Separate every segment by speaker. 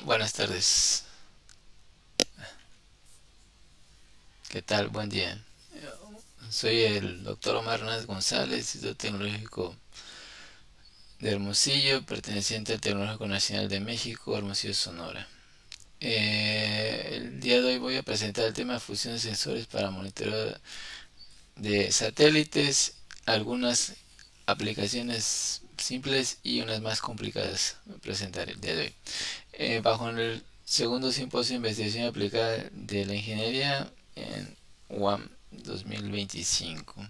Speaker 1: Buenas tardes. ¿Qué tal? Buen día. Soy el doctor Omar Hernández González, Instituto Tecnológico de Hermosillo, perteneciente al Tecnológico Nacional de México, Hermosillo, Sonora. El día de hoy voy a presentar el tema de fusiones de sensores para monitoreo de satélites, algunas aplicaciones simples y unas más complicadas. Voy a presentar el día de hoy. Bajo el segundo simposio de investigación aplicada de la ingeniería en UAM 2025.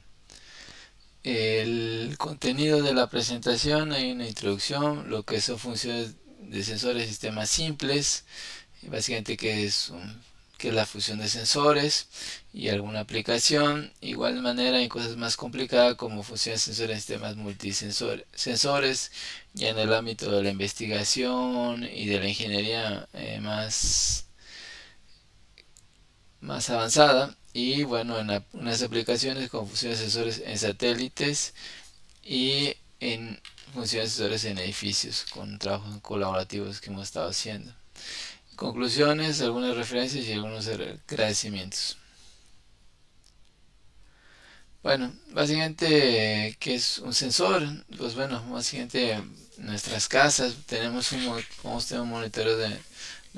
Speaker 1: El contenido de la presentación: hay una introducción, lo que son funciones de sensores y sistemas simples, básicamente qué es la fusión de sensores y alguna aplicación. Igual manera hay cosas más complicadas como funciones de sensores en sistemas multisensores, ya en el ámbito de la investigación y de la ingeniería más avanzada. Y bueno, en unas aplicaciones con funciones de sensores en satélites y en funciones de sensores en edificios, con trabajos colaborativos que hemos estado haciendo. Conclusiones, algunas referencias y algunos agradecimientos. Bueno, básicamente, ¿qué es un sensor? Pues bueno, básicamente en nuestras casas podemos tener un monitoreo de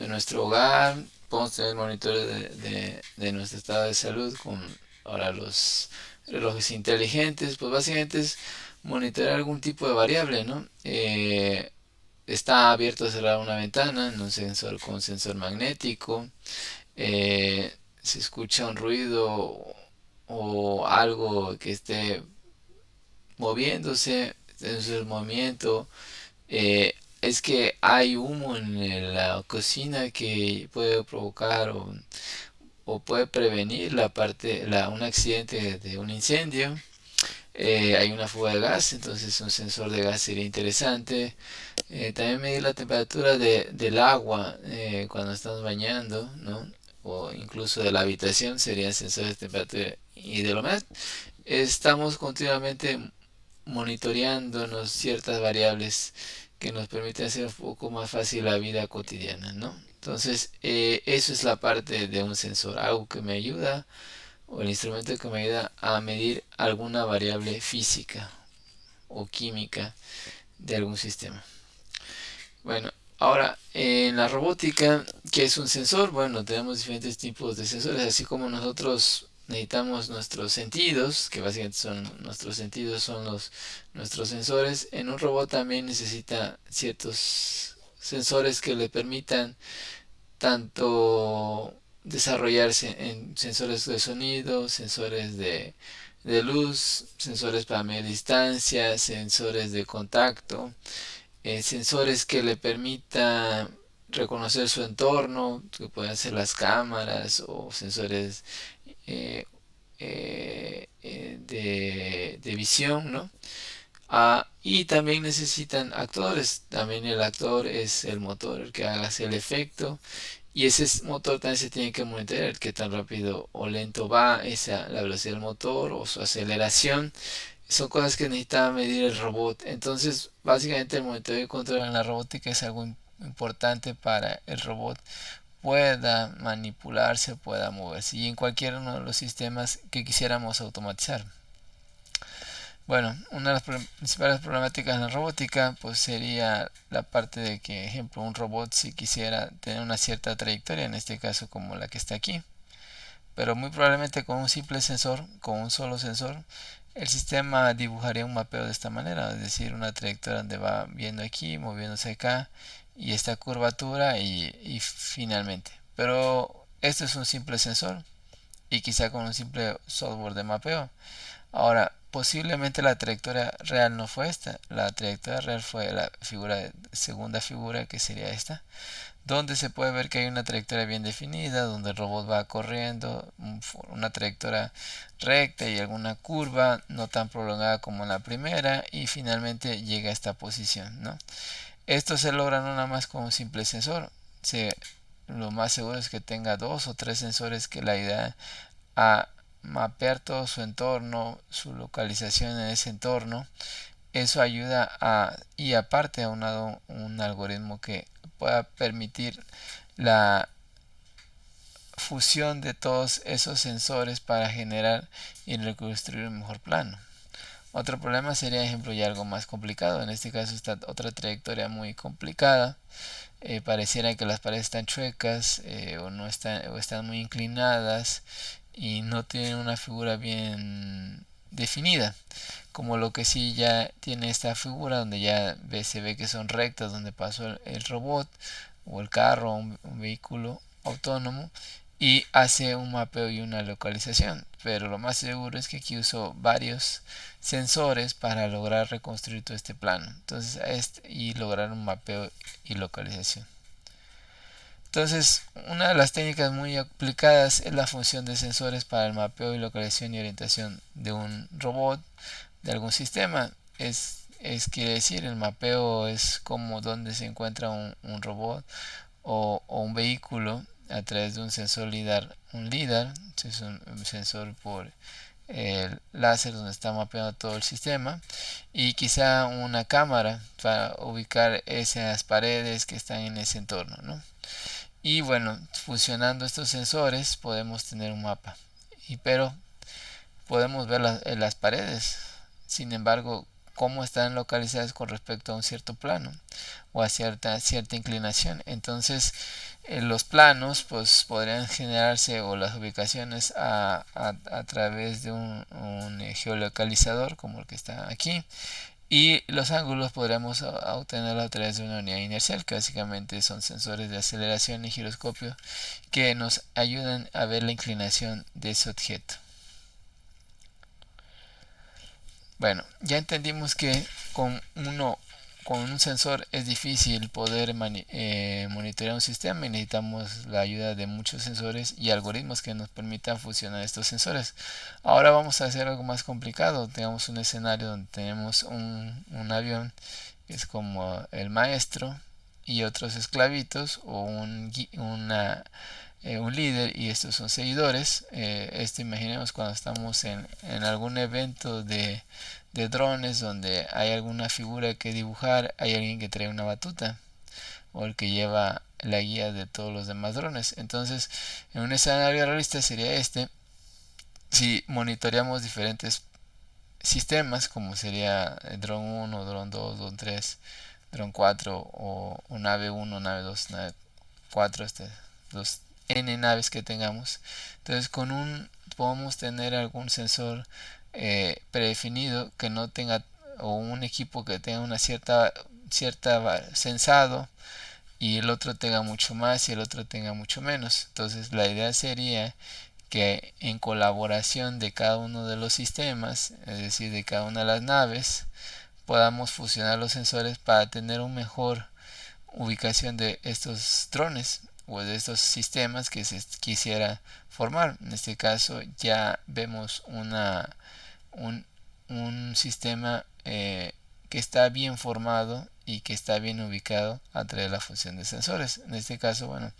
Speaker 1: nuestro hogar, podemos tener monitores de nuestro estado de salud con ahora los relojes inteligentes. Pues básicamente es monitorear algún tipo de variable, ¿no? Está abierto o cerrada una ventana en un sensor con sensor magnético. Se escucha un ruido o algo que esté moviéndose, en el movimiento. eh, es que hay humo en la cocina que puede provocar o puede prevenir un accidente de un incendio. Hay una fuga de gas, entonces un sensor de gas sería interesante. También medir la temperatura del agua cuando estamos bañando, ¿no? O incluso de la habitación serían sensores de temperatura. Y de lo más, estamos continuamente monitoreándonos ciertas variables que nos permiten hacer un poco más fácil la vida cotidiana, ¿no? Entonces, eso es la parte de un sensor, algo que me ayuda, o el instrumento que me ayuda a medir alguna variable física o química de algún sistema. Bueno, ahora en la robótica, ¿qué es un sensor? Bueno, tenemos diferentes tipos de sensores, así como nosotros necesitamos nuestros sentidos, que básicamente son nuestros sentidos, son nuestros sensores. En un robot también necesita ciertos sensores que le permitan tanto desarrollarse en sensores de sonido, sensores de luz, sensores para medir distancia, sensores de contacto, sensores que le permitan reconocer su entorno, que pueden ser las cámaras o sensores eh, de visión, ¿no? Y también necesitan actores. También el actor es el motor, el que haga el efecto. Y ese motor también se tiene que monitorear qué tan rápido o lento va, la velocidad del motor o su aceleración. Son cosas que necesita medir el robot. Entonces, básicamente el monitoreo y control en la robótica es algo importante para el robot pueda manipularse, pueda moverse y en cualquier uno de los sistemas que quisiéramos automatizar. Bueno, una de las principales problemáticas en la robótica pues sería la parte de que, ejemplo, un robot si quisiera tener una cierta trayectoria, en este caso como la que está aquí, pero muy probablemente con un simple sensor, con un solo sensor, el sistema dibujaría un mapeo de esta manera, es decir, una trayectoria donde va viendo aquí, moviéndose acá, y esta curvatura y finalmente. Pero esto es un simple sensor y quizá con un simple software de mapeo. Ahora, posiblemente la trayectoria real no fue esta, la trayectoria real fue la segunda figura, que sería esta, donde se puede ver que hay una trayectoria bien definida, donde el robot va corriendo, una trayectoria recta y alguna curva no tan prolongada como en la primera, y finalmente llega a esta posición, ¿no? Esto se logra no nada más con un simple sensor. Lo más seguro es que tenga dos o tres sensores que le ayudan a mapear todo su entorno, su localización en ese entorno. Eso ayuda y aparte aunado un algoritmo que pueda permitir la fusión de todos esos sensores para generar y reconstruir un mejor plano. Otro problema sería, ejemplo, ya algo más complicado. En este caso está otra trayectoria muy complicada. Pareciera que las paredes están chuecas, o están muy inclinadas y no tienen una figura bien definida, como lo que sí ya tiene esta figura donde ya se ve que son rectas donde pasó el robot o el carro o un vehículo autónomo, y hace un mapeo y una localización. Pero lo más seguro es que aquí uso varios sensores para lograr reconstruir todo este plano, entonces y lograr un mapeo y localización. Entonces, una de las técnicas muy aplicadas es la función de sensores para el mapeo y localización y orientación de un robot, de algún sistema. Quiere decir, el mapeo es como donde se encuentra un robot o un vehículo a través de un sensor LIDAR. Un LIDAR es un sensor por el láser donde está mapeando todo el sistema, y quizá una cámara para ubicar esas paredes que están en ese entorno, ¿no? Y bueno, fusionando estos sensores podemos tener un mapa. Pero podemos ver las paredes. Sin embargo, cómo están localizadas con respecto a un cierto plano o a cierta inclinación. Entonces, los planos pues podrían generarse, o las ubicaciones, a través de un geolocalizador como el que está aquí, y los ángulos podríamos obtenerlo a través de una unidad inercial, que básicamente son sensores de aceleración y giroscopio que nos ayudan a ver la inclinación de ese objeto. Bueno, ya entendimos que con un sensor es difícil poder monitorear un sistema, y necesitamos la ayuda de muchos sensores y algoritmos que nos permitan fusionar estos sensores. Ahora vamos a hacer algo más complicado. Tenemos un escenario donde tenemos un avión que es como el maestro y otros esclavitos, o un líder y estos son seguidores. Imaginemos cuando estamos en algún evento de drones donde hay alguna figura que dibujar, hay alguien que trae una batuta o el que lleva la guía de todos los demás drones. Entonces, en un escenario realista sería si monitoreamos diferentes sistemas, como sería el dron 1, dron 2, dron 3, dron 4, o nave 1, nave 2, nave 4, los n naves que tengamos. Entonces, podemos tener algún sensor predefinido que no tenga, o un equipo que tenga una cierta sensado, y el otro tenga mucho más y el otro tenga mucho menos. Entonces, la idea sería que en colaboración de cada uno de los sistemas, es decir, de cada una de las naves, podamos fusionar los sensores para tener una mejor ubicación de estos drones o de estos sistemas que se quisiera formar. En este caso ya vemos un sistema que está bien formado y que está bien ubicado a través de la función de sensores. En este caso, bueno,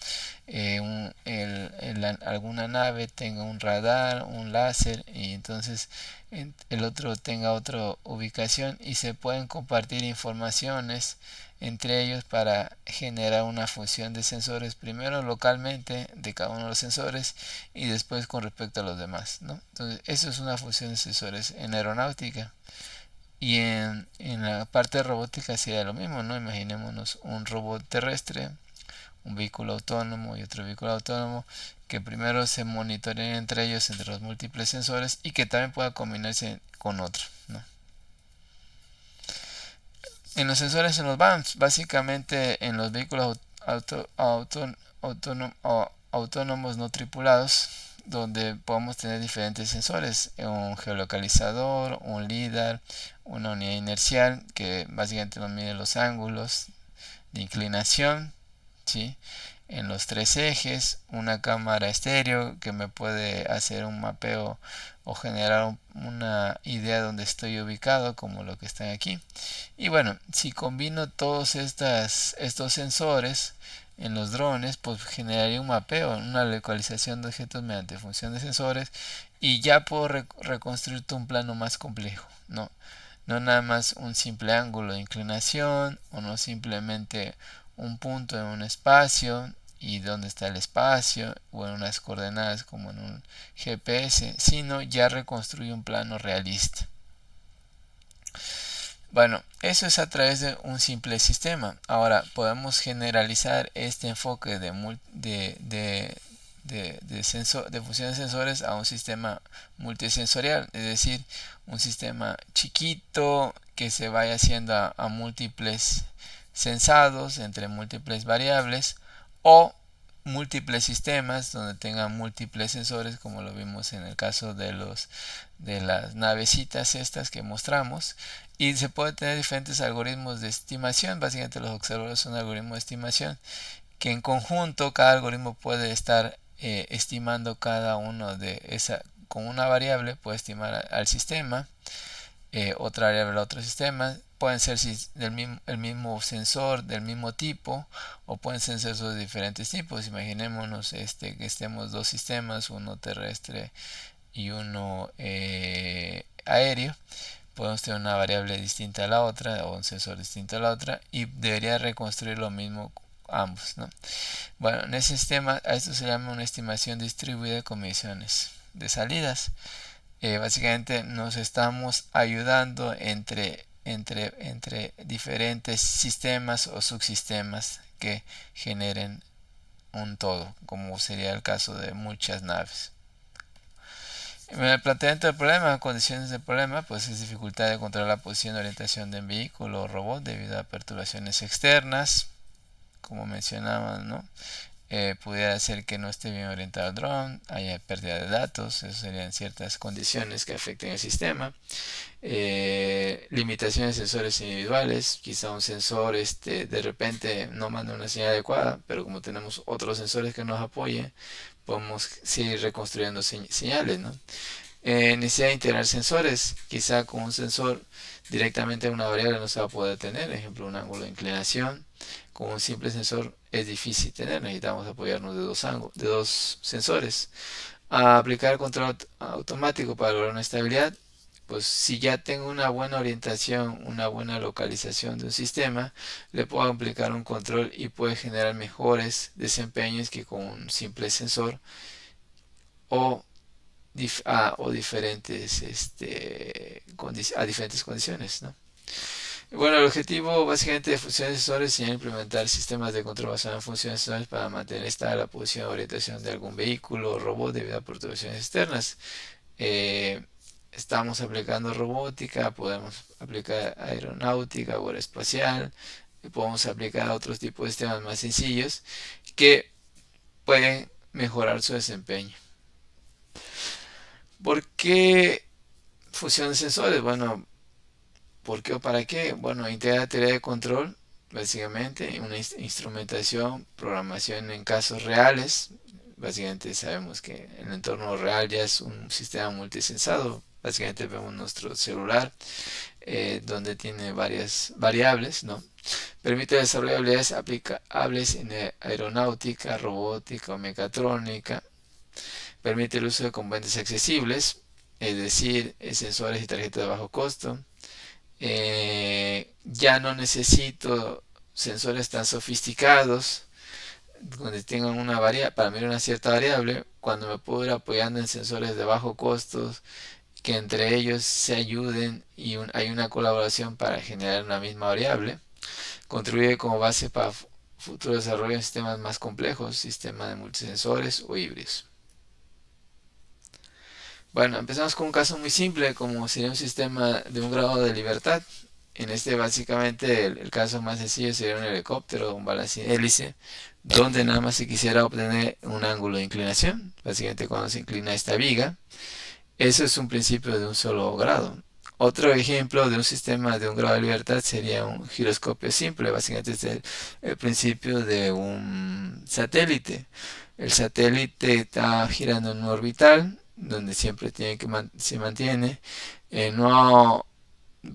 Speaker 1: alguna nave tenga un radar, un láser, y entonces el otro tenga otra ubicación, y se pueden compartir informaciones entre ellos para generar una función de sensores, primero localmente de cada uno de los sensores y después con respecto a los demás, ¿no? Entonces, eso es una función de sensores en aeronáutica. Y en la parte de robótica sería lo mismo, ¿no? Imaginémonos un robot terrestre, un vehículo autónomo y otro vehículo autónomo, que primero se monitoreen entre ellos, entre los múltiples sensores, y que también pueda combinarse con otro, ¿no? En los sensores en los vans, básicamente en los vehículos autónomos no tripulados, donde podemos tener diferentes sensores, un geolocalizador, un LIDAR, una unidad inercial que básicamente nos mide los ángulos de inclinación, ¿sí? En los tres ejes, una cámara estéreo que me puede hacer un mapeo o generar una idea de dónde estoy ubicado, como lo que está aquí. Y bueno, si combino todos estos sensores en los drones, pues generaría un mapeo, una localización de objetos mediante función de sensores, y ya puedo reconstruir un plano más complejo, ¿no? No nada más un simple ángulo de inclinación, o no simplemente un punto en un espacio y dónde está el espacio o en unas coordenadas como en un GPS, sino ya reconstruye un plano realista. Bueno, eso es a través de un simple sistema. Ahora podemos generalizar este enfoque de funciones sensores a un sistema multisensorial, es decir, un sistema chiquito que se vaya haciendo a múltiples sensados entre múltiples variables, o múltiples sistemas donde tengan múltiples sensores, como lo vimos en el caso de las navecitas estas que mostramos. Y se puede tener diferentes algoritmos de estimación. Básicamente los observadores son algoritmos de estimación que en conjunto cada algoritmo puede estar estimando cada uno de esa. Con una variable puede estimar al sistema, otra variable a otro sistema. Pueden ser el mismo sensor del mismo tipo, o pueden ser sensores de diferentes tipos. Imaginémonos que estemos dos sistemas, uno terrestre y uno aéreo. Podemos tener una variable distinta a la otra o un sensor distinto a la otra, y debería reconstruir lo mismo ambos, ¿no? Bueno, en ese sistema a esto se llama una estimación distribuida de comisiones de salidas. Básicamente nos estamos ayudando entre diferentes sistemas o subsistemas que generen un todo, como sería el caso de muchas naves. En el planteamiento del problema, condiciones del problema, pues es dificultad de controlar la posición de orientación de un vehículo o robot debido a perturbaciones externas, como mencionaba, ¿no? Pudiera ser que no esté bien orientado el dron, haya pérdida de datos, eso serían ciertas condiciones que afecten el sistema. Limitaciones de sensores individuales, quizá un sensor de repente no manda una señal adecuada, pero como tenemos otros sensores que nos apoyen, podemos seguir reconstruyendo señales, ¿no? Necesidad de integrar sensores, quizá con un sensor directamente una variable no se va a poder tener, ejemplo un ángulo de inclinación. Con un simple sensor es difícil tener, necesitamos apoyarnos de dos sensores. A aplicar control automático para lograr una estabilidad, pues si ya tengo una buena orientación, una buena localización de un sistema, le puedo aplicar un control y puede generar mejores desempeños que con un simple sensor o diferentes a diferentes condiciones, ¿no? Bueno, el objetivo básicamente de funciones sensores sería implementar sistemas de control basados en funciones sensores para mantener estable la posición de orientación de algún vehículo o robot debido a perturbaciones externas. Estamos aplicando robótica, podemos aplicar aeronáutica o aeroespacial, podemos aplicar otros tipos de sistemas más sencillos que pueden mejorar su desempeño. ¿Por qué funciones sensores? Bueno, ¿por qué o para qué? Bueno, integra teoría de control, básicamente, una instrumentación, programación en casos reales. Básicamente sabemos que el entorno real ya es un sistema multisensado. Básicamente vemos nuestro celular, donde tiene varias variables, ¿no? Permite desarrollar habilidades aplicables en aeronáutica, robótica o mecatrónica. Permite el uso de componentes accesibles, es decir, sensores y tarjetas de bajo costo. Ya no necesito sensores tan sofisticados donde tengan una variable para medir una cierta variable, cuando me puedo ir apoyando en sensores de bajo costo que entre ellos se ayuden y hay una colaboración para generar una misma variable. Contribuye como base para futuro desarrollo de sistemas más complejos, sistemas de multisensores o híbridos. Bueno, empezamos con un caso muy simple, como sería un sistema de un grado de libertad. En básicamente, el caso más sencillo sería un helicóptero o un balancín hélice, donde nada más se quisiera obtener un ángulo de inclinación, básicamente cuando se inclina esta viga. Eso es un principio de un solo grado. Otro ejemplo de un sistema de un grado de libertad sería un giroscopio simple, básicamente es el principio de un satélite. El satélite está girando en un orbital, donde siempre se mantiene. No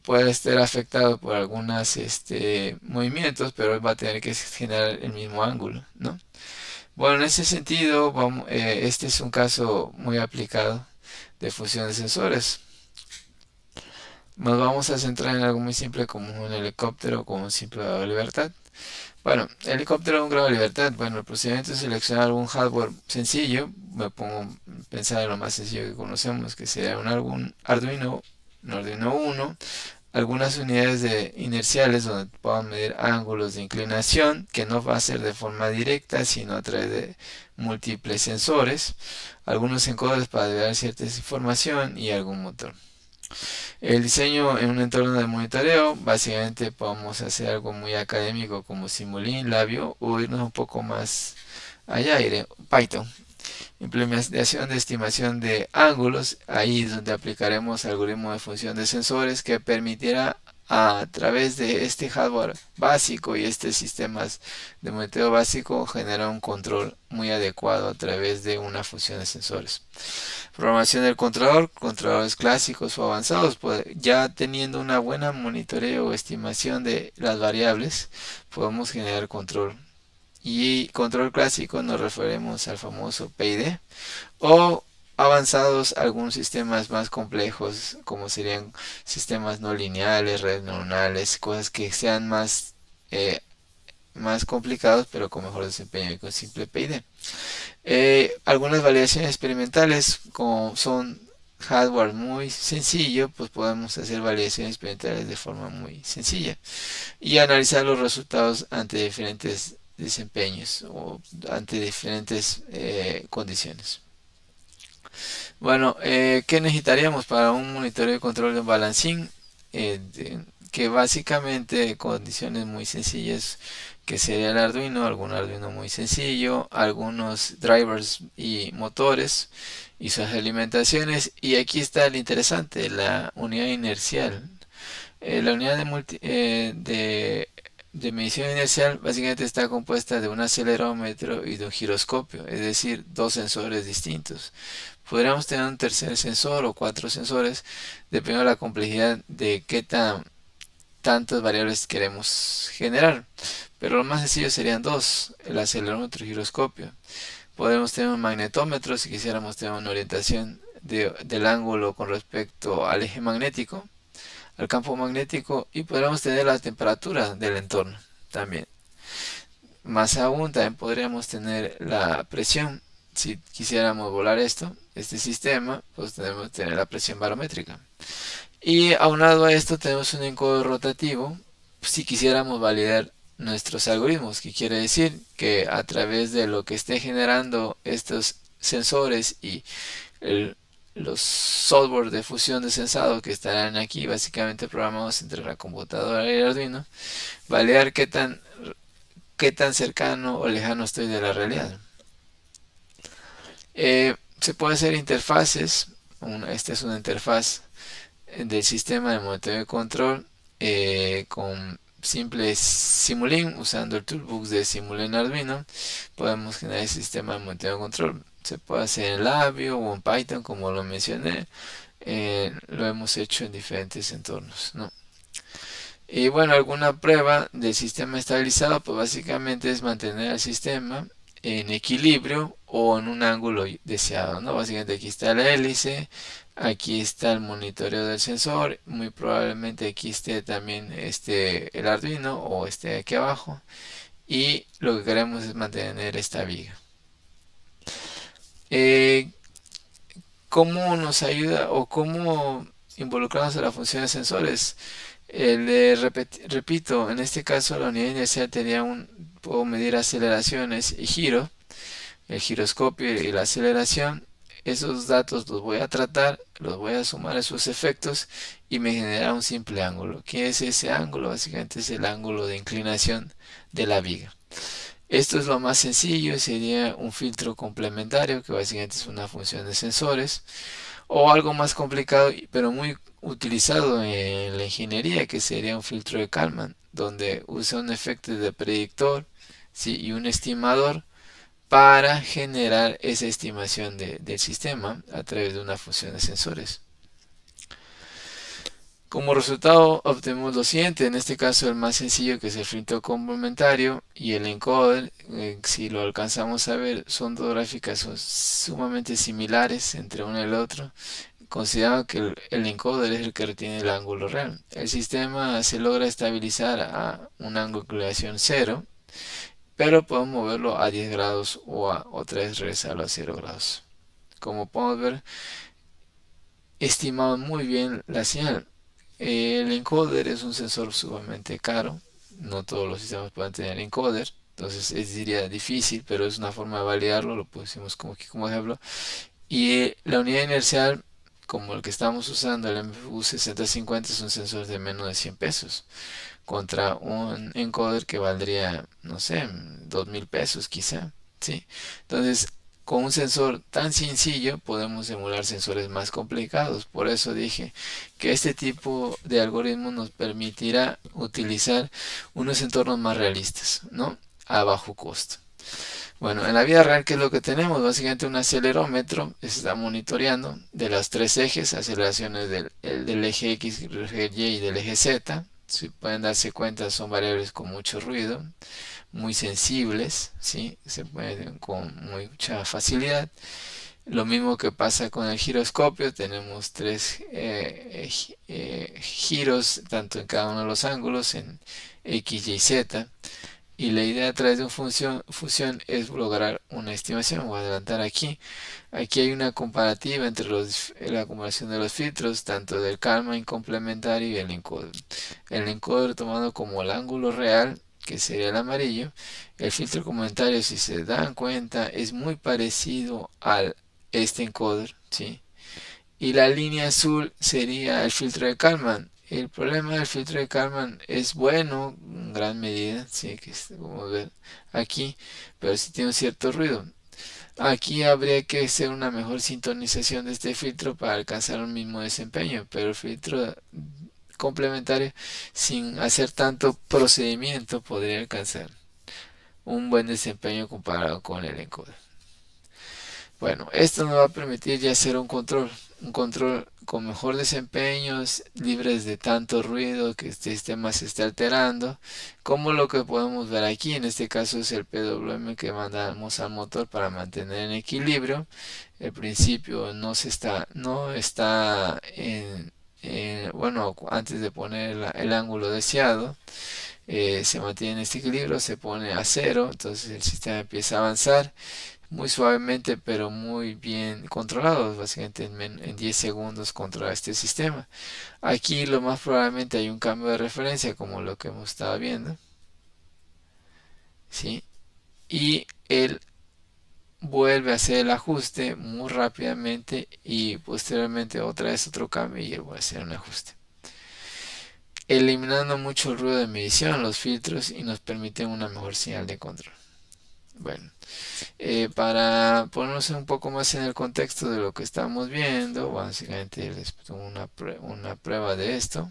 Speaker 1: puede estar afectado por algunos movimientos, pero va a tener que generar el mismo ángulo, ¿no? Bueno, en ese sentido, este es un caso muy aplicado de función de sensores. Nos vamos a centrar en algo muy simple como un helicóptero, como un simple grado de libertad. Bueno, helicóptero de un grado de libertad. Bueno, el procedimiento es seleccionar un hardware sencillo. Me pongo a pensar en lo más sencillo que conocemos, que sería algún Arduino, un Arduino Uno, algunas unidades de inerciales donde puedan medir ángulos de inclinación, que no va a ser de forma directa, sino a través de múltiples sensores, algunos encoders para deber cierta información y algún motor. El diseño en un entorno de monitoreo, básicamente podemos hacer algo muy académico como Simulink, Labio, o irnos un poco más allá, Python. Implementación de estimación de ángulos, ahí es donde aplicaremos algoritmo de función de sensores que permitirá a través de este hardware básico y estos sistemas de monitoreo básico generar un control muy adecuado a través de una función de sensores. Programación del controlador, controladores clásicos o avanzados, pues ya teniendo una buena monitoreo o estimación de las variables, podemos generar control. Y control clásico nos referimos al famoso PID, o avanzados algunos sistemas más complejos como serían sistemas no lineales, redes neuronales, cosas que sean más complicados pero con mejor desempeño que con simple PID. Algunas validaciones experimentales, como son hardware muy sencillo, pues podemos hacer validaciones experimentales de forma muy sencilla y analizar los resultados ante diferentes desempeños o ante diferentes condiciones. Bueno, ¿qué necesitaríamos para un monitoreo y control de un balancín? Que básicamente condiciones muy sencillas, que sería el Arduino, algún Arduino muy sencillo, algunos drivers y motores y sus alimentaciones. Y aquí está el interesante, la unidad inercial. La unidad de medición inercial básicamente está compuesta de un acelerómetro y de un giroscopio, es decir, dos sensores distintos. Podríamos tener un tercer sensor o cuatro sensores, dependiendo de la complejidad de qué tantas variables queremos generar. Pero lo más sencillo serían dos, el acelerómetro y el giroscopio. Podemos tener un magnetómetro si quisiéramos tener una orientación del ángulo con respecto al eje magnético, al campo magnético, y podríamos tener la temperatura del entorno también. Más aún, también podríamos tener la presión. Si quisiéramos volar este sistema, pues tenemos que tener la presión barométrica. Y aunado a esto tenemos un encoder rotativo si quisiéramos validar nuestros algoritmos, que quiere decir que a través de lo que esté generando estos sensores y el, los software de fusión de sensado que estarán aquí básicamente programados entre la computadora y el Arduino, validar qué tan cercano o lejano estoy de la realidad. Se puede hacer interfaces. Esta es una interfaz del sistema de monitoreo y control con simple Simulink, usando el toolbox de Simulink Arduino. Podemos generar el sistema de monitoreo y control. Se puede hacer en Labio o en Python, como lo mencioné. Lo hemos hecho en diferentes entornos, ¿no? Y bueno, alguna prueba del sistema estabilizado, pues básicamente es mantener el sistema en equilibrio o en un ángulo deseado, ¿no? Básicamente aquí está la hélice, aquí está el monitoreo del sensor, muy probablemente aquí esté también el Arduino o aquí abajo, y lo que queremos es mantener esta viga. Eh, ¿Cómo nos ayuda o cómo involucramos a la función de sensores? Repito, en este caso la unidad inercial puedo medir aceleraciones y giro, el giroscopio y la aceleración. Esos datos los voy a tratar, los voy a sumar a sus efectos y me genera un simple ángulo. ¿Qué es ese ángulo? Básicamente es el ángulo de inclinación de la viga. Esto es lo más sencillo, sería un filtro complementario, que básicamente es una función de sensores, o algo más complicado pero muy utilizado en la ingeniería, que sería un filtro de Kalman, donde usa un efecto de predictor, ¿sí?, y un estimador para generar esa estimación del sistema a través de una función de sensores. Como resultado obtenemos lo siguiente, en este caso el más sencillo, que es el filtro complementario, y el encoder, si lo alcanzamos a ver, son dos gráficas sumamente similares entre uno y el otro, considerando que el encoder es el que retiene el ángulo real. El sistema se logra estabilizar a un ángulo de inclinación 0, pero podemos moverlo a 10 grados o otra vez regresarlo a 0 grados. Como podemos ver, estimamos muy bien la señal. El encoder es un sensor sumamente caro, no todos los sistemas pueden tener encoder, entonces diría difícil, pero es una forma de validarlo, lo pusimos como aquí como ejemplo. Y la unidad inercial, como el que estamos usando, el MFU 6050, es un sensor de menos de 100 pesos, contra un encoder que valdría, no sé, 2000 pesos quizá, ¿sí? Entonces, con un sensor tan sencillo podemos emular sensores más complicados. Por eso dije que este tipo de algoritmo nos permitirá utilizar unos entornos más realistas, ¿no? A bajo costo. Bueno, en la vida real, ¿qué es lo que tenemos? Básicamente un acelerómetro está monitoreando de los tres ejes, aceleraciones del eje X, del eje Y y del eje Z. Si pueden darse cuenta, son variables con mucho ruido, muy sensibles, ¿sí? Se pueden con mucha facilidad. Lo mismo que pasa con el giroscopio, tenemos tres giros, tanto en cada uno de los ángulos, en X, Y, Z. Y la idea a través de una función es lograr una estimación. Voy a adelantar aquí. Aquí hay una comparativa entre la acumulación de los filtros, tanto del Kalman complementario y el encoder. El encoder tomado como el ángulo real, que sería el amarillo. El filtro complementario, si se dan cuenta, es muy parecido al este encoder, ¿sí? Y la línea azul sería el filtro de Kalman. El problema del filtro de Kalman es bueno en gran medida, sí, que como ver aquí, pero sí tiene un cierto ruido. Aquí habría que hacer una mejor sintonización de este filtro para alcanzar un mismo desempeño, pero el filtro complementario, sin hacer tanto procedimiento, podría alcanzar un buen desempeño comparado con el encoder. Bueno, esto nos va a permitir ya hacer un control con mejor desempeño, libres de tanto ruido que este sistema se esté alterando, como lo que podemos ver aquí. En este caso es el PWM que mandamos al motor para mantener en equilibrio. El principio no está bueno, antes de poner el ángulo deseado, se mantiene en este equilibrio, se pone a cero, entonces el sistema empieza a avanzar muy suavemente, pero muy bien controlado. Básicamente en 10 segundos controla este sistema. Aquí lo más probablemente hay un cambio de referencia, como lo que hemos estado viendo, ¿sí? Y él vuelve a hacer el ajuste muy rápidamente y posteriormente otra vez otro cambio y él vuelve a hacer un ajuste, eliminando mucho el ruido de medición, los filtros, y nos permiten una mejor señal de control. Bueno, para ponernos un poco más en el contexto de lo que estamos viendo, básicamente les pongo una prueba de esto.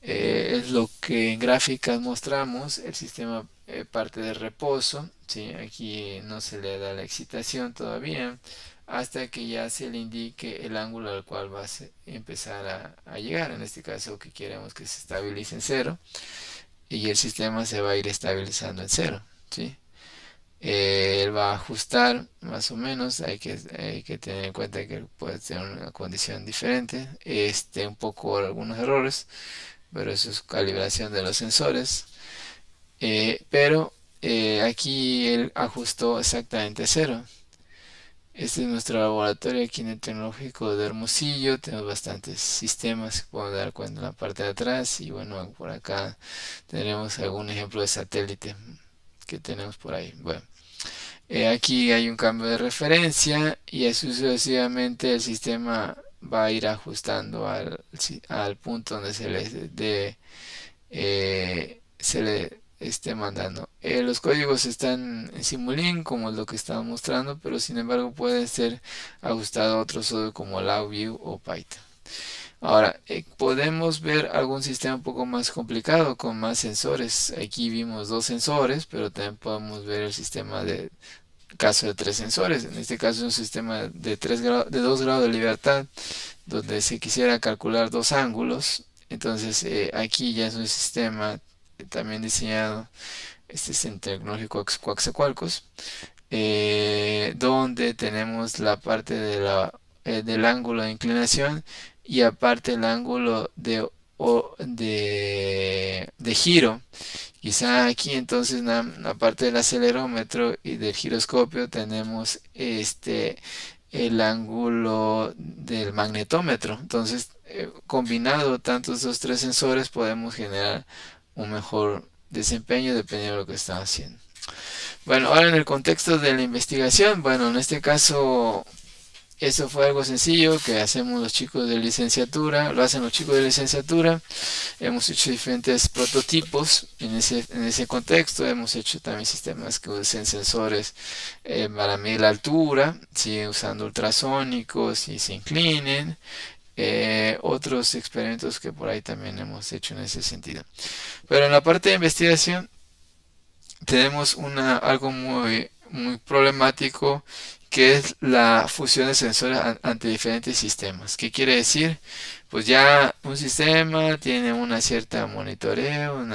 Speaker 1: Es lo que en gráficas mostramos. El sistema parte de reposo, ¿sí? Aquí no se le da la excitación todavía hasta que ya se le indique el ángulo al cual va a empezar a llegar. En este caso, que queremos que se estabilice en cero, y el sistema se va a ir estabilizando en cero, ¿sí? Él va a ajustar más o menos, hay que tener en cuenta que puede tener una condición diferente, un poco algunos errores, pero eso es calibración de los sensores. Pero aquí él ajustó exactamente a cero. Este es nuestro laboratorio aquí en el Tecnológico de Hermosillo. Tenemos bastantes sistemas que podemos dar cuenta en la parte de atrás. Y bueno, por acá tenemos algún ejemplo de satélite que tenemos por ahí. Bueno, aquí hay un cambio de referencia y así sucesivamente el sistema va a ir ajustando al punto donde se le esté mandando. Los códigos están en Simulink como lo que estaba mostrando, pero sin embargo pueden ser ajustados a otros como LabVIEW o Python. Ahora, podemos ver algún sistema un poco más complicado con más sensores. Aquí vimos dos sensores, pero también podemos ver el sistema de caso de tres sensores. En este caso es un sistema de 2 grados de libertad, donde se quisiera calcular dos ángulos. Entonces aquí ya es un sistema también diseñado, este es en tecnológico Coatzacoalcos, donde tenemos la parte del ángulo de inclinación y aparte el ángulo de giro. Quizá aquí entonces aparte del acelerómetro y del giroscopio tenemos el ángulo del magnetómetro. Entonces, combinado tantos esos tres sensores podemos generar un mejor desempeño dependiendo de lo que estamos haciendo. Bueno, ahora en el contexto de la investigación, bueno, en este caso eso fue algo sencillo que hacemos los chicos de licenciatura, lo hacen los chicos de licenciatura. Hemos hecho diferentes prototipos en ese contexto. Hemos hecho también sistemas que usen sensores para medir la altura, ¿sí? Usando ultrasónicos y se inclinen. Otros experimentos que por ahí también hemos hecho en ese sentido. Pero en la parte de investigación tenemos algo muy problemático que es la fusión de sensores ante diferentes sistemas. ¿Qué quiere decir? Pues ya un sistema tiene una cierta monitoreo, un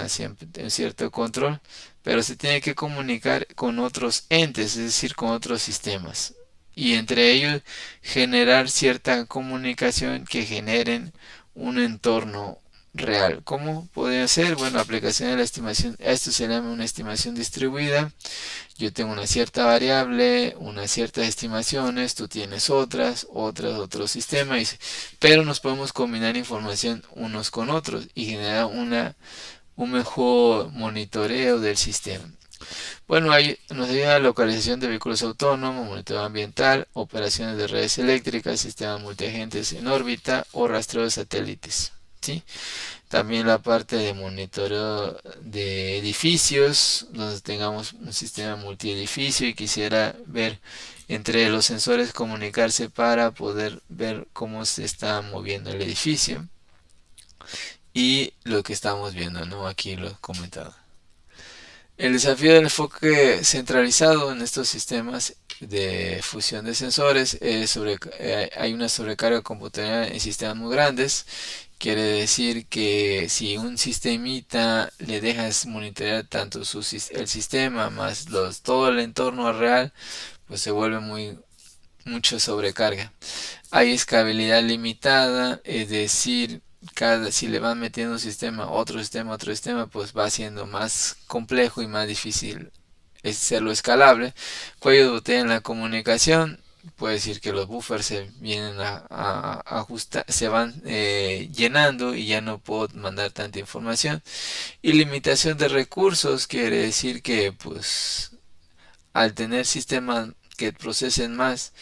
Speaker 1: cierto control, pero se tiene que comunicar con otros entes, es decir, con otros sistemas. Y entre ellos generar cierta comunicación que generen un entorno real. ¿Cómo podría ser? Bueno, aplicación de la estimación. Esto se llama una estimación distribuida. Yo tengo una cierta variable, unas ciertas estimaciones, tú tienes otro sistema, pero nos podemos combinar información unos con otros y generar un mejor monitoreo del sistema. Bueno, ahí nos ayuda la localización de vehículos autónomos, monitoreo ambiental, operaciones de redes eléctricas, sistemas multiagentes en órbita o rastreo de satélites. ¿Sí? También la parte de monitoreo de edificios, donde tengamos un sistema multiedificio y quisiera ver entre los sensores comunicarse para poder ver cómo se está moviendo el edificio y lo que estamos viendo, ¿no? Aquí lo he comentado. El desafío del enfoque centralizado en estos sistemas de fusión de sensores es hay una sobrecarga computacional en sistemas muy grandes. Quiere decir que si un sistemita le dejas monitorear tanto el sistema más todo el entorno real, pues se vuelve mucho sobrecarga. Hay escalabilidad limitada, es decir, si le van metiendo un sistema, otro sistema, pues va siendo más complejo y más difícil hacerlo escalable. Cuello de botella en la comunicación. Puede decir que los buffers se vienen a ajustar, se van llenando y ya no puedo mandar tanta información. Y limitación de recursos quiere decir que pues al tener sistemas que procesen más,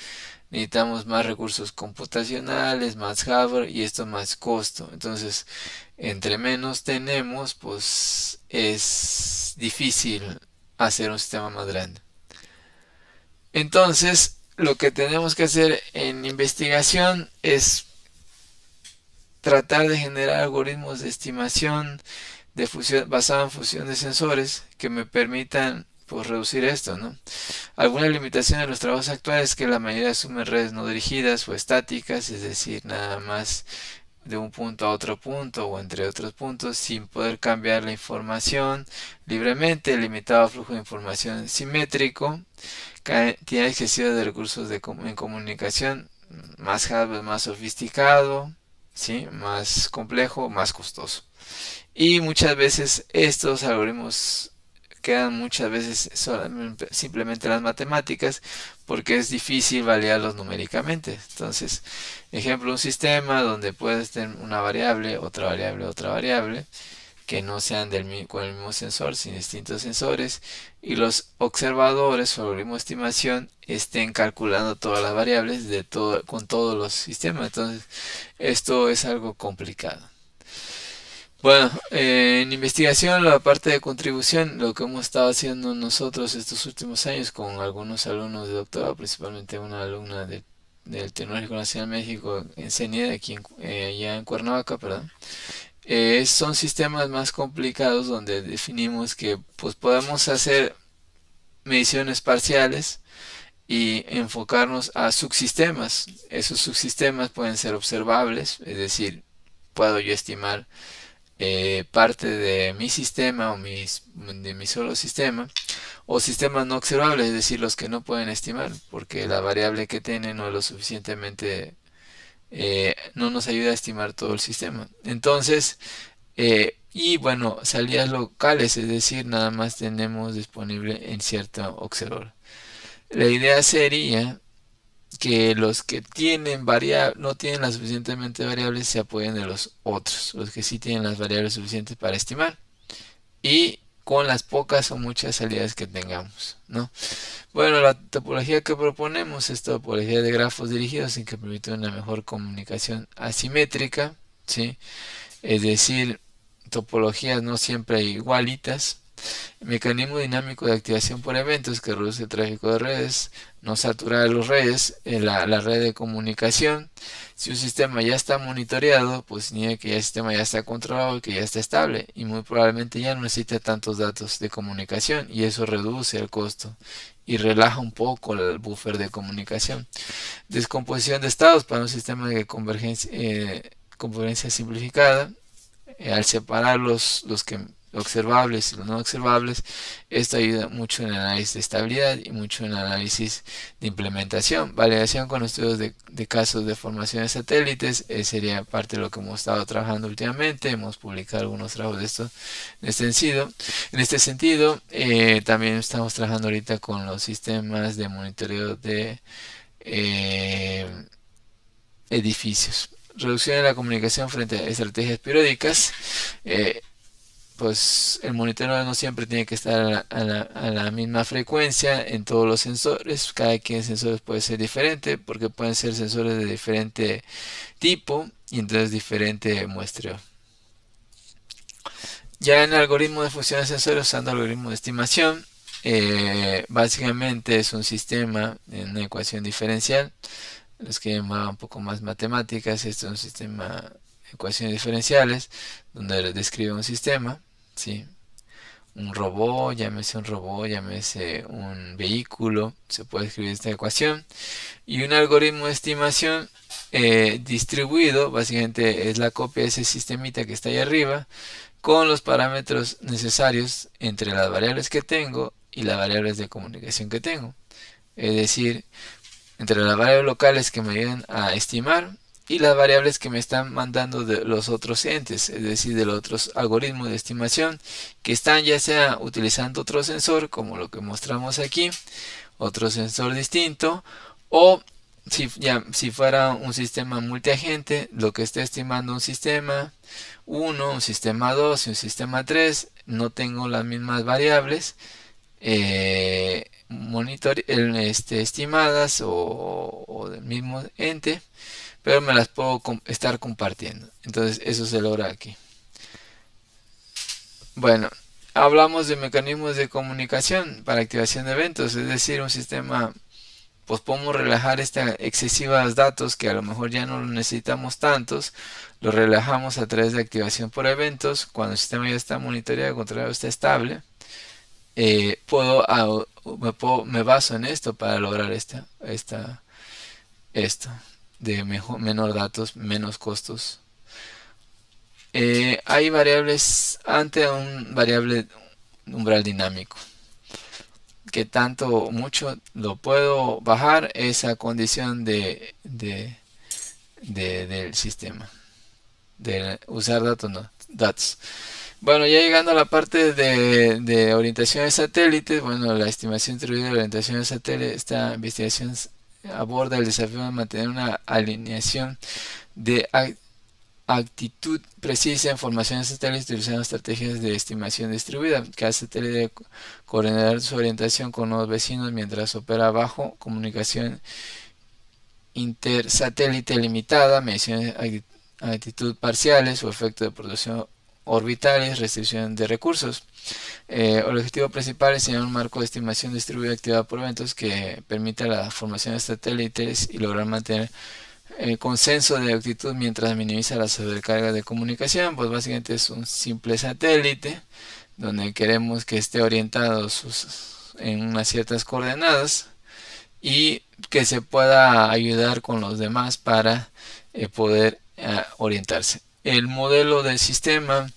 Speaker 1: necesitamos más recursos computacionales, más hardware y esto más costo. Entonces, entre menos tenemos, pues es difícil hacer un sistema más grande. Entonces, lo que tenemos que hacer en investigación es tratar de generar algoritmos de estimación de fusión basado en fusión de sensores que me permitan pues reducir esto, ¿no? Alguna limitación de los trabajos actuales es que la mayoría asumen redes no dirigidas o estáticas, es decir, nada más de un punto a otro punto o entre otros puntos sin poder cambiar la información libremente, limitado flujo de información simétrico, cantidad excesiva de recursos en comunicación, más hardware más sofisticado, ¿sí? Más complejo, más costoso. Y muchas veces estos algoritmos quedan muchas veces simplemente las matemáticas porque es difícil validarlos numéricamente. Entonces, ejemplo, un sistema donde puedes tener una variable, otra variable, que no sean con el mismo sensor, sin distintos sensores, y los observadores o algoritmo de estimación estén calculando todas las variables con todos los sistemas. Entonces, esto es algo complicado. Bueno, en investigación, la parte de contribución, lo que hemos estado haciendo nosotros estos últimos años con algunos alumnos de doctorado, principalmente una alumna del Tecnológico Nacional de México en CENIED, allá en Cuernavaca, perdón. Son sistemas más complicados donde definimos que pues podemos hacer mediciones parciales y enfocarnos a subsistemas. Esos subsistemas pueden ser observables, es decir, puedo yo estimar parte de mi sistema de mi solo sistema, o sistemas no observables, es decir, los que no pueden estimar porque la variable que tienen no es lo suficientemente no nos ayuda a estimar todo el sistema. Entonces, y bueno, salidas locales, es decir, nada más tenemos disponible en cierto observador. La idea sería que los que tienen no tienen las suficientemente variables se apoyen de los otros, los que sí tienen las variables suficientes para estimar, y con las pocas o muchas salidas que tengamos, ¿no? Bueno, la topología que proponemos es topología de grafos dirigidos en que permite una mejor comunicación asimétrica, ¿sí? Es decir, topologías no siempre igualitas. Mecanismo dinámico de activación por eventos que reduce el tráfico de redes, no saturar las redes, la red de comunicación. Si un sistema ya está monitoreado, pues significa que el sistema ya está controlado y que ya está estable y muy probablemente ya no necesita tantos datos de comunicación y eso reduce el costo y relaja un poco el buffer de comunicación. Descomposición de estados para un sistema de convergencia simplificada. Al separar los que observables y los no observables, esto ayuda mucho en el análisis de estabilidad y mucho en el análisis de implementación. Validación con estudios de casos de formación de satélites sería parte de lo que hemos estado trabajando últimamente. Hemos publicado algunos trabajos de esto en este sentido. También estamos trabajando ahorita con los sistemas de monitoreo de edificios. Reducción de la comunicación frente a estrategias periódicas. Pues el monitoreo no siempre tiene que estar a la misma frecuencia en todos los sensores. Cada quien de sensores puede ser diferente porque pueden ser sensores de diferente tipo y entonces diferente muestreo. Ya en el algoritmo de función de sensores usando algoritmo de estimación, básicamente es un sistema en una ecuación diferencial. Los que llaman un poco más matemáticas, esto es un sistema de ecuaciones diferenciales donde describe un sistema, ¿sí? Un robot, llámese un vehículo, se puede escribir esta ecuación. Y un algoritmo de estimación distribuido, básicamente es la copia de ese sistemita que está ahí arriba, con los parámetros necesarios entre las variables que tengo y las variables de comunicación que tengo. Es decir, entre las variables locales que me ayudan a estimar y las variables que me están mandando de los otros entes, es decir, de los otros algoritmos de estimación que están ya sea utilizando otro sensor, como lo que mostramos aquí, otro sensor distinto, o si fuera un sistema multiagente, lo que esté estimando un sistema 1, un sistema 2 y un sistema 3, no tengo las mismas variables estimadas o del mismo ente, pero me las puedo estar compartiendo. Entonces eso se logra aquí. Bueno, hablamos de mecanismos de comunicación para activación de eventos, es decir, un sistema, pues podemos relajar excesivos datos que a lo mejor ya no necesitamos tantos, los relajamos a través de activación por eventos. Cuando el sistema ya está monitoreado, controlado, está estable, me baso en esto para lograr esto de menor datos, menos costos. Hay variables ante un variable umbral dinámico que tanto o mucho lo puedo bajar esa condición del sistema de usar datos. Bueno, ya llegando a la parte de orientación de satélites, bueno, la estimación distribuida de orientación de satélites, esta investigación aborda el desafío de mantener una alineación de actitud precisa en formación de satélites utilizando estrategias de estimación distribuida. Cada satélite debe coordinar su orientación con los vecinos mientras opera bajo comunicación intersatélite limitada, mediciones de actitud parciales o efecto de producción orbitales, restricción de recursos. El objetivo principal es tener un marco de estimación distribuida activado por eventos que permita la formación de satélites y lograr mantener el consenso de actitud mientras minimiza la sobrecarga de comunicación. Pues básicamente es un simple satélite donde queremos que esté orientado en unas ciertas coordenadas y que se pueda ayudar con los demás para poder orientarse. El modelo del sistema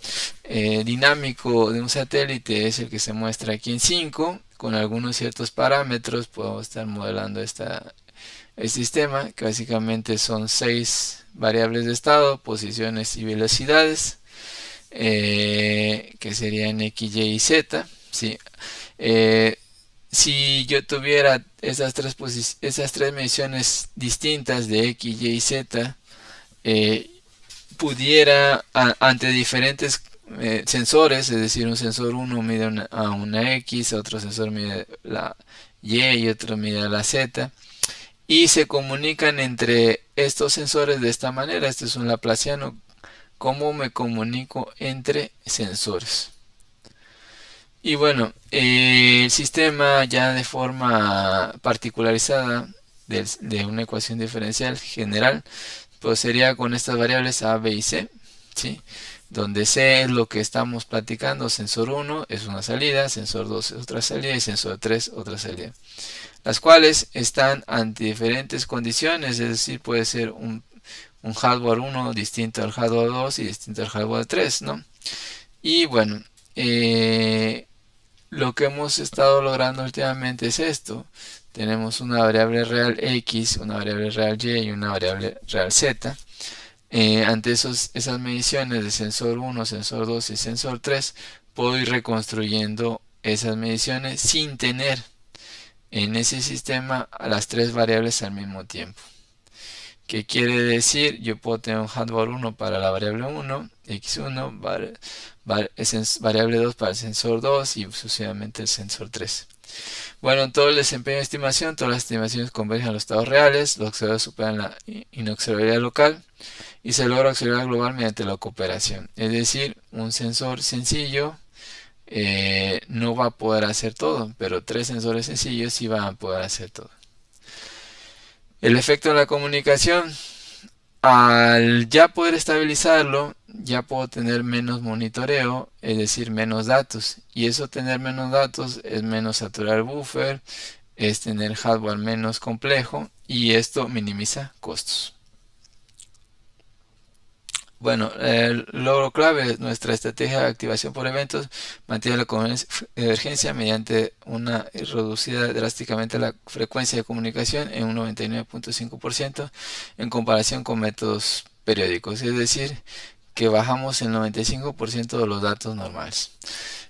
Speaker 1: dinámico de un satélite es el que se muestra aquí en 5, con algunos ciertos parámetros puedo estar modelando el sistema, que básicamente son 6 variables de estado, posiciones y velocidades, que serían X, Y y Z. ¿Sí? Si yo tuviera esas tres mediciones distintas de X, Y y Z, pudiera ante diferentes sensores, es decir, un sensor 1 mide a una X, otro sensor mide la Y otro mide la Z, y se comunican entre estos sensores de esta manera. Este es un laplaciano. ¿Cómo me comunico entre sensores? Y bueno, el sistema ya de forma particularizada de una ecuación diferencial general, pues sería con estas variables A, B y C, ¿sí? Donde C es lo que estamos platicando, sensor 1 es una salida, sensor 2 es otra salida y sensor 3 otra salida. Las cuales están ante diferentes condiciones, es decir, puede ser un hardware 1 distinto al hardware 2 y distinto al hardware 3, ¿no? Y bueno, lo que hemos estado logrando últimamente es esto. Tenemos una variable real X, una variable real Y y una variable real Z. Ante esas mediciones de sensor 1, sensor 2 y sensor 3, puedo ir reconstruyendo esas mediciones sin tener en ese sistema a las tres variables al mismo tiempo. ¿Qué quiere decir? Yo puedo tener un hardware 1 para la variable 1, X1, variable 2 para el sensor 2 y sucesivamente el sensor 3. Bueno, en todo el desempeño de estimación, todas las estimaciones convergen a los estados reales, los observadores superan la inobservabilidad local y se logra observabilidad global mediante la cooperación. Es decir, un sensor sencillo no va a poder hacer todo, pero 3 sensores sencillos sí van a poder hacer todo. El efecto de la comunicación, al ya poder estabilizarlo, ya puedo tener menos monitoreo, es decir, menos datos. Y eso, tener menos datos, es menos saturar el buffer, es tener hardware menos complejo y esto minimiza costos. Bueno, el logro clave es nuestra estrategia de activación por eventos mantiene la convergencia mediante una reducida drásticamente la frecuencia de comunicación en un 99.5% en comparación con métodos periódicos, es decir, que bajamos el 95% de los datos normales.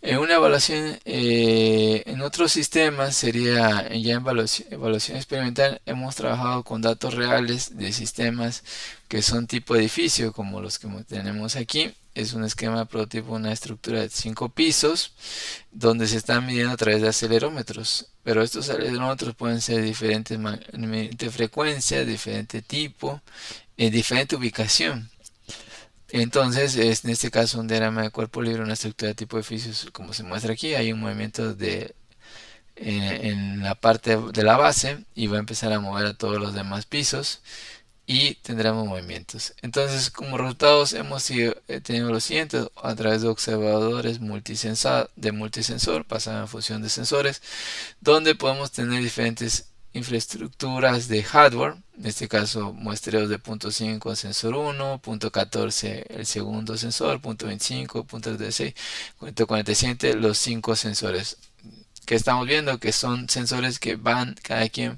Speaker 1: En una evaluación, en otros sistemas sería ya en evaluación experimental, hemos trabajado con datos reales de sistemas que son tipo edificio, como los que tenemos aquí. Es un esquema prototipo, una estructura de 5 pisos, donde se están midiendo a través de acelerómetros. Pero estos acelerómetros pueden ser diferentes frecuencias, diferente tipo, en diferente ubicación. Entonces, en este caso, un diagrama de cuerpo libre, una estructura de tipo edificios, como se muestra aquí, hay un movimiento en la parte de la base y va a empezar a mover a todos los demás pisos y tendremos movimientos. Entonces, como resultados hemos tenido lo siguiente: a través de observadores de multisensor, basada en función de sensores, donde podemos tener diferentes infraestructuras de hardware, en este caso muestreos de punto 5 sensor 1, punto 14 el segundo sensor, punto 25, punto 36, punto 47 los 5 sensores que estamos viendo, que son sensores que van cada quien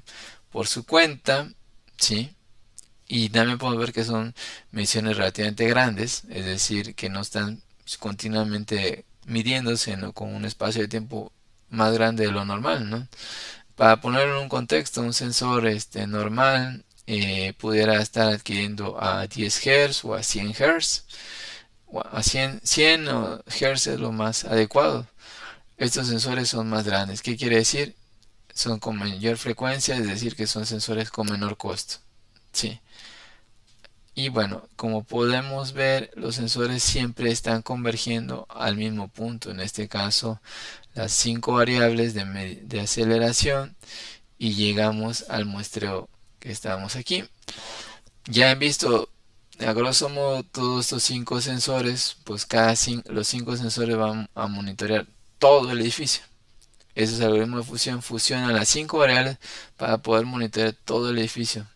Speaker 1: por su cuenta, ¿sí? Y también podemos ver que son mediciones relativamente grandes, es decir, que no están continuamente midiéndose, sino con un espacio de tiempo más grande de lo normal, ¿no? Para ponerlo en un contexto, un sensor normal pudiera estar adquiriendo a 10 Hz o a 100 Hz. O a 100 Hz es lo más adecuado. Estos sensores son más grandes. ¿Qué quiere decir? Son con mayor frecuencia, es decir, que son sensores con menor costo. ¿Sí? Y bueno, como podemos ver, los sensores siempre están convergiendo al mismo punto. En este caso, las 5 variables de aceleración, y llegamos al muestreo que estamos aquí. Ya han visto a grosso modo todos estos 5 sensores, pues los 5 sensores van a monitorear todo el edificio. Esos algoritmos de fusión fusionan las 5 variables para poder monitorear todo el edificio.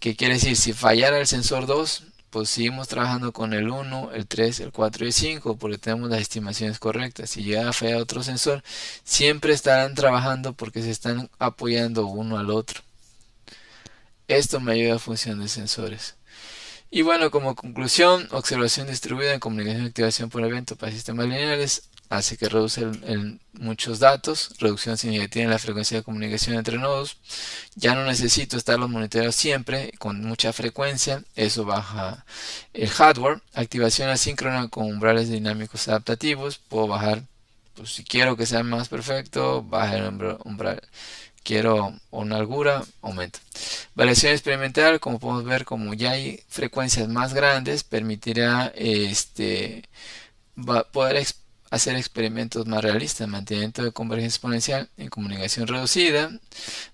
Speaker 1: ¿Qué quiere decir? Si fallara el sensor 2, pues seguimos trabajando con el 1, el 3, el 4 y el 5 porque tenemos las estimaciones correctas. Si llega a fallar otro sensor, siempre estarán trabajando porque se están apoyando uno al otro. Esto me ayuda a función de sensores. Y bueno, como conclusión, observación distribuida en comunicación y activación por evento para sistemas lineales hace que reduce muchos datos, reducción significativa en la frecuencia de comunicación entre nodos. Ya no necesito estarlos monitoreando siempre con mucha frecuencia, eso baja el hardware. Activación asíncrona con umbrales dinámicos adaptativos, puedo bajar, pues si quiero que sea más perfecto, baja el umbral. Quiero una holgura, aumento. Variación experimental, como podemos ver, como ya hay frecuencias más grandes, permitirá poder hacer experimentos más realistas. Mantenimiento de convergencia exponencial en comunicación reducida,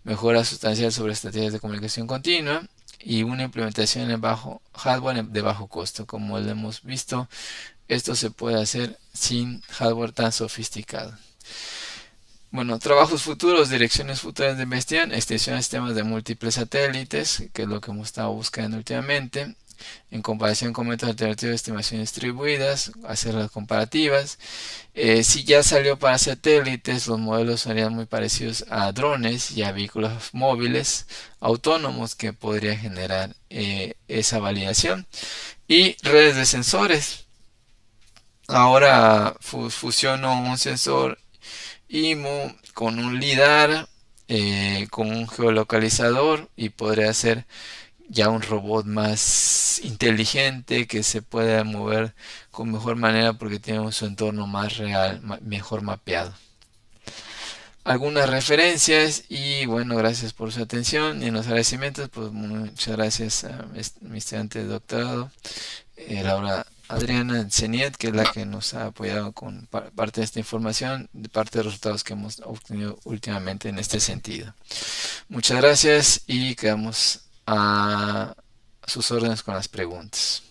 Speaker 1: mejora sustancial sobre estrategias de comunicación continua y una implementación en bajo hardware de bajo costo. Como lo hemos visto, esto se puede hacer sin hardware tan sofisticado. Bueno, trabajos futuros, direcciones futuras de investigación, extensión de sistemas de múltiples satélites, que es lo que hemos estado buscando últimamente, en comparación con métodos alternativos de estimación distribuidas, hacer las comparativas. Si ya salió para satélites, los modelos serían muy parecidos a drones y a vehículos móviles autónomos que podría generar esa validación. Y redes de sensores. Ahora fusiono un sensor IMU con un LIDAR, con un geolocalizador y podría ser ya un robot más inteligente que se pueda mover con mejor manera porque tiene su entorno más real, mejor mapeado. Algunas referencias y bueno, gracias por su atención y en los agradecimientos, pues muchas gracias a mi estudiante de doctorado, Laura Adriana Zeniet, que es la que nos ha apoyado con parte de esta información, de parte de los resultados que hemos obtenido últimamente en este sentido. Muchas gracias y quedamos a sus órdenes con las preguntas.